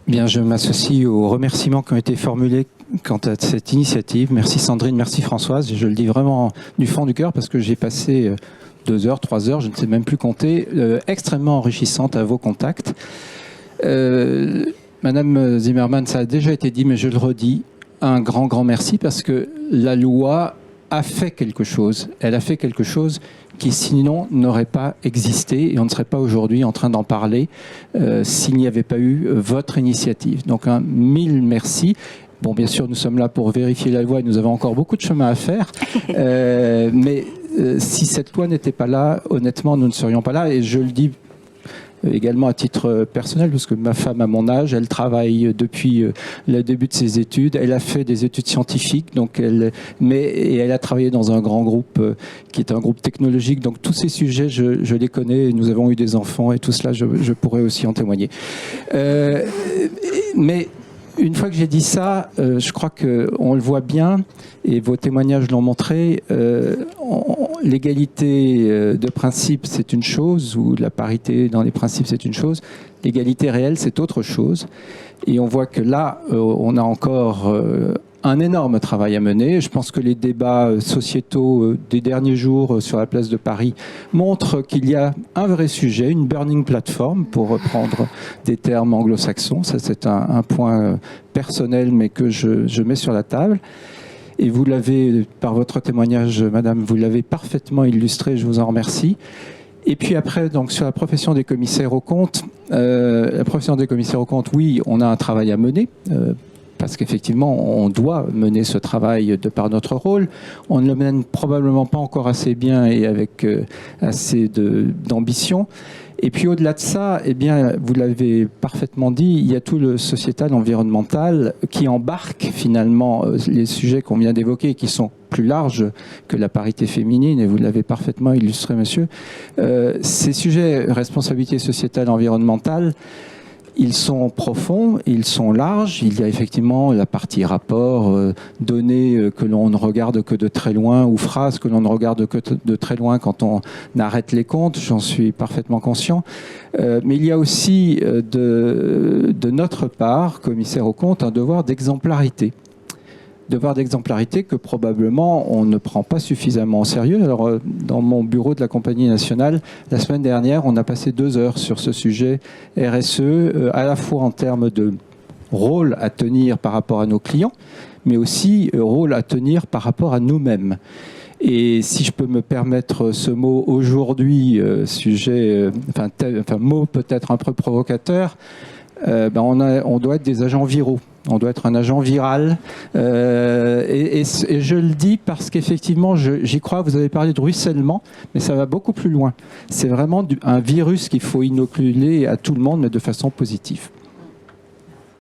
Bien, je m'associe aux remerciements qui ont été formulés quant à cette initiative. Merci Sandrine, merci Françoise. Et je le dis vraiment du fond du cœur parce que j'ai passé 2 heures, 3 heures, je ne sais même plus compter, extrêmement enrichissante à vos contacts. Madame Zimmermann, ça a déjà été dit, mais je le redis, un grand merci parce que la loi a fait quelque chose. Elle a fait quelque chose qui sinon n'aurait pas existé et on ne serait pas aujourd'hui en train d'en parler s'il n'y avait pas eu votre initiative. Donc un mille merci. Bon, bien sûr, nous sommes là pour vérifier la loi et nous avons encore beaucoup de chemin à faire. Mais si cette loi n'était pas là, honnêtement, nous ne serions pas là. Et je le dis également à titre personnel, parce que ma femme a mon âge, elle travaille depuis le début de ses études, elle a fait des études scientifiques, donc et elle a travaillé dans un grand groupe qui est un groupe technologique, donc tous ces sujets, je les connais, nous avons eu des enfants et tout cela, je pourrais aussi en témoigner. Mais une fois que j'ai dit ça, je crois qu'on le voit bien, et vos témoignages l'ont montré, l'égalité de principe, c'est une chose, ou la parité dans les principes, c'est une chose. L'égalité réelle, c'est autre chose. Et on voit que là, on a encore un énorme travail à mener. Je pense que les débats sociétaux des derniers jours sur la place de Paris montrent qu'il y a un vrai sujet, une burning platform, pour reprendre des termes anglo-saxons. Ça, c'est un point personnel, mais que je mets sur la table. Et vous l'avez, par votre témoignage, madame, vous l'avez parfaitement illustré, je vous en remercie. Et puis après, donc, sur la profession des commissaires aux comptes, oui, on a un travail à mener, parce qu'effectivement, on doit mener ce travail de par notre rôle. On ne le mène probablement pas encore assez bien et avec assez d'ambition. Et puis au-delà de ça, eh bien, vous l'avez parfaitement dit, il y a tout le sociétal environnemental qui embarque finalement les sujets qu'on vient d'évoquer, qui sont plus larges que la parité féminine, et vous l'avez parfaitement illustré, monsieur. Ces sujets, responsabilité sociétale environnementale, ils sont profonds, ils sont larges. Il y a effectivement la partie rapport, données que l'on ne regarde que de très loin, ou phrases que l'on ne regarde que de très loin quand on arrête les comptes, j'en suis parfaitement conscient. Mais il y a aussi de notre part, commissaire aux comptes, un devoir d'exemplarité. Devoir d'exemplarité que probablement on ne prend pas suffisamment au sérieux. Alors, dans mon bureau de la Compagnie nationale, la semaine dernière, on a passé 2 heures sur ce sujet RSE, à la fois en termes de rôle à tenir par rapport à nos clients, mais aussi rôle à tenir par rapport à nous-mêmes. Et si je peux me permettre ce mot aujourd'hui, mot peut-être un peu provocateur, on doit être des agents viraux. On doit être un agent viral. Et je le dis parce qu'effectivement, j'y crois, vous avez parlé de ruissellement, mais ça va beaucoup plus loin. C'est vraiment un virus qu'il faut inoculer à tout le monde, mais de façon positive.